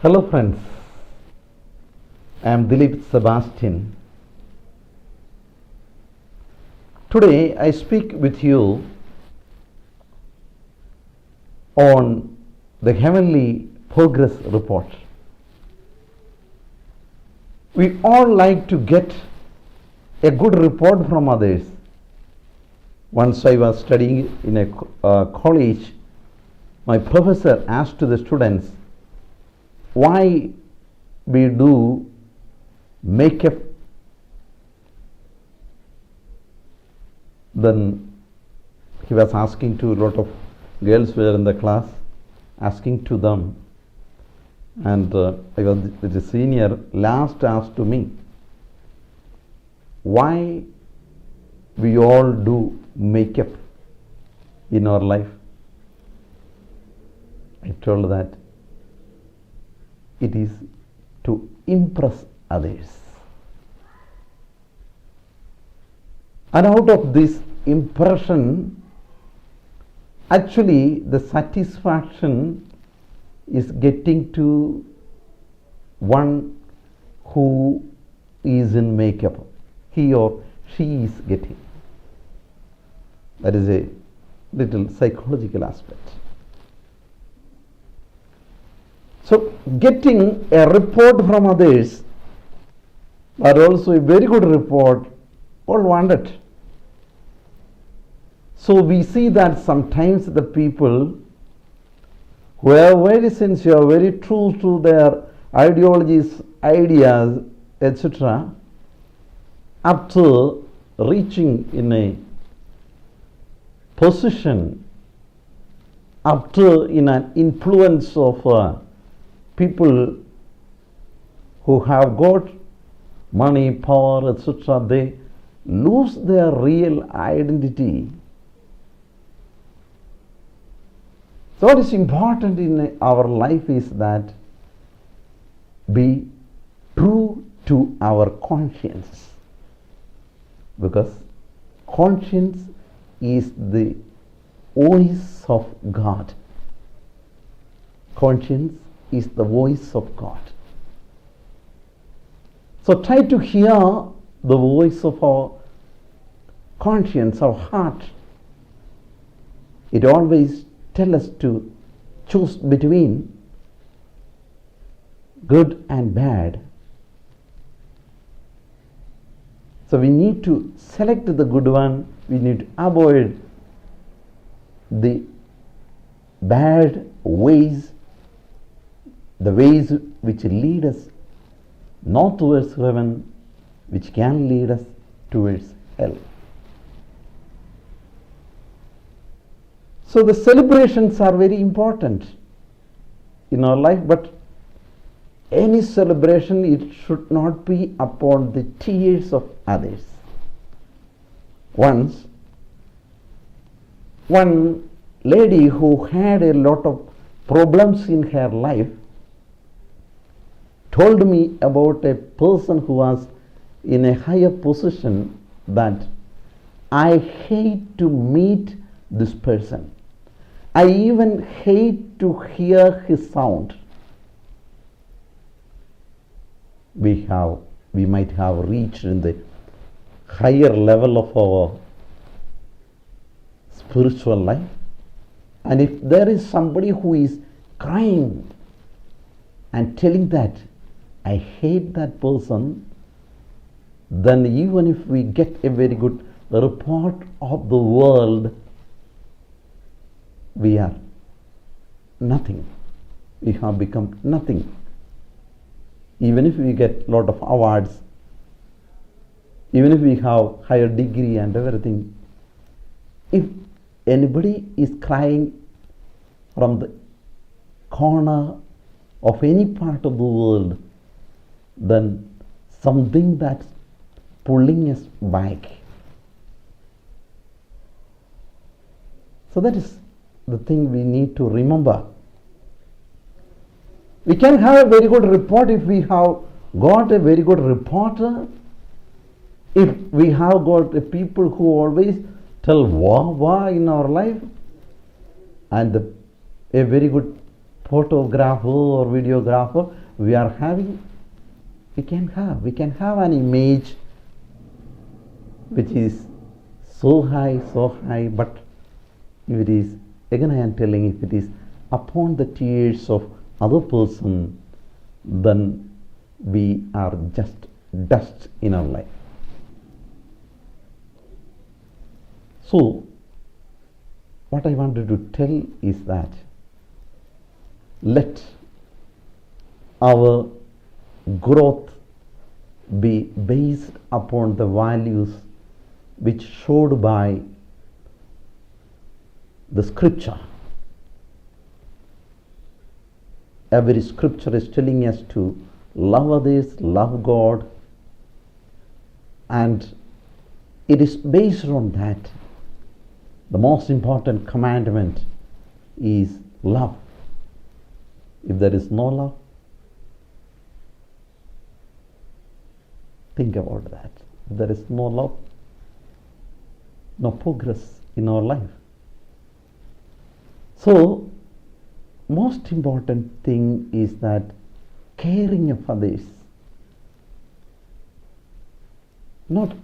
Hello friends, I am Deleep Sebastian. Today I speak with you on the Heavenly Progress Report. We all like to get a good report from others. Once I was studying in a college, my professor asked the students why we do makeup. Then he was asking to a lot of girls who were in the class, asking to them, and I was the senior. Last asked to me, why we all do makeup in our life? I told that it is to impress others. And out of this impression, actually the satisfaction is getting to one who is in makeup. He or she is getting. That is a little psychological aspect. So getting a report from others, but also a very good report, all want it. So we see that sometimes the people who are very sincere, very true to their ideologies, ideas, etc., after reaching in a position, after in an influence of people who have got money, power, etc., they lose their real identity. So what is important in our life is that be true to our conscience, because conscience is the voice of God. Conscience is the voice of God. So try to hear the voice of our conscience, our heart. It always tells us to choose between good and bad. So we need to select the good one. We need to avoid the bad ways, the ways which lead us not towards heaven, which can lead us towards hell. So the celebrations are very important in our life, but any celebration, it should not be upon the tears of others. Once, one lady who had a lot of problems in her life told me about a person who was in a higher position, that I hate to meet this person. I even hate to hear his sound. We might have reached in the higher level of our spiritual life, and if there is somebody who is crying and telling that I hate that person, then even if we get a very good report of the world, we are nothing. We have become nothing. Even if we get a lot of awards, even if we have higher degree and everything, if anybody is crying from the corner of any part of the world, then something that's pulling us back. So that is the thing we need to remember. We can have a very good report if we have got a very good reporter, if we have got a people who always tell wah wah in our life, and a very good photographer or videographer, we can have an image which is so high, but if it is, again I am telling, if it is upon the tears of other person, then we are just dust in our life. So what I wanted to tell is that let our growth be based upon the values which showed by the scripture. Every scripture is telling us to love others, love God, and it is based on that. The most important commandment is love. If there is no love, think about that. If there is no love, no progress in our life. So, most important thing is that caring of others, not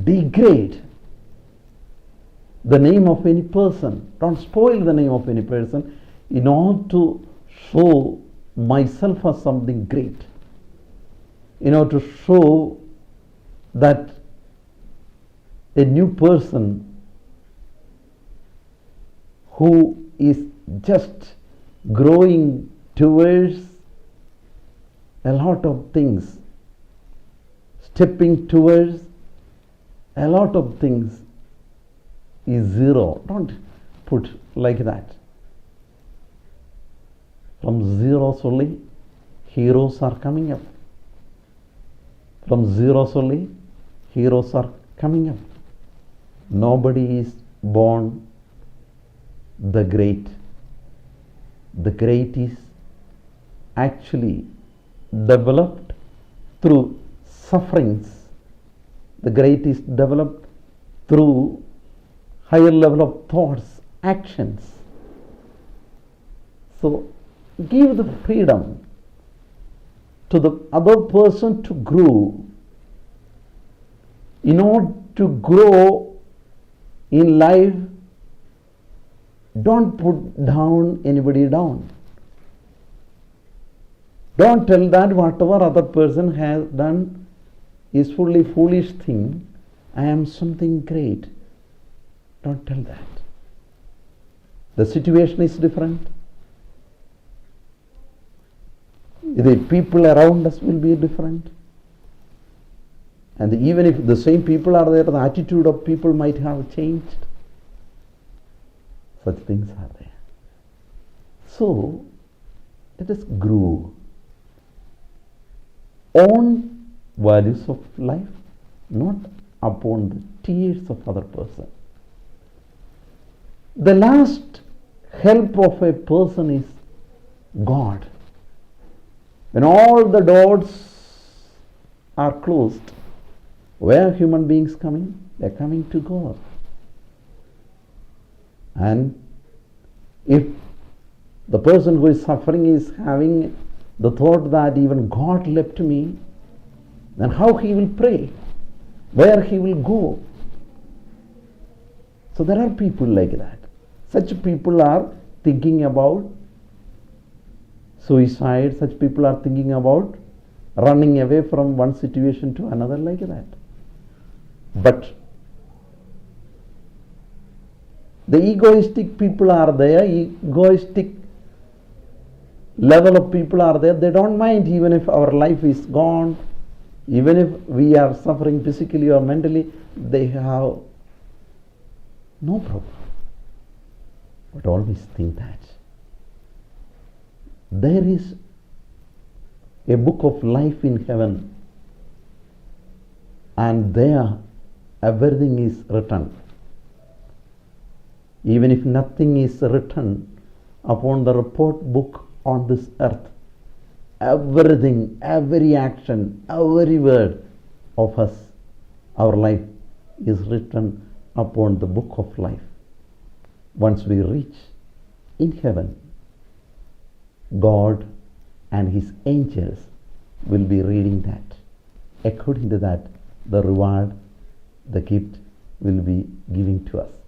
degrade the name of any person. Don't spoil the name of any person in order to show myself as something great, in order to show that a new person who is just growing towards a lot of things, stepping towards a lot of things, is zero. Don't put like that. From zeros only, heroes are coming up. From zeros only, heroes are coming up. Nobody is born the great. The great is actually developed through sufferings. The great is developed through higher level of thoughts, actions. So give the freedom to the other person to grow. In order to grow in life, don't put down anybody down. Don't tell that whatever other person has done is fully foolish thing. I am something great. Don't tell that. The situation is different. The people around us will be different. And even if the same people are there, the attitude of people might have changed. Such things are there. So, let us grow on values of life, not upon the tears of other person. The last help of a person is God. When all the doors are closed, where are human beings coming? They are coming to God. And if the person who is suffering is having the thought that even God left me, then how he will pray? Where he will go? So there are people like that. Such people are thinking about suicide. Such people are thinking about running away from one situation to another like that. But the egoistic people are there, egoistic level of people are there. They don't mind even if our life is gone, even if we are suffering physically or mentally, they have no problem. But always think that there is a book of life in heaven, and there everything is written. Even if nothing is written upon the report book on this earth, everything, every action, every word of us, our life is written upon the book of life. Once we reach in heaven, God and His angels will be reading that. According to that, the reward, the gift will be giving to us.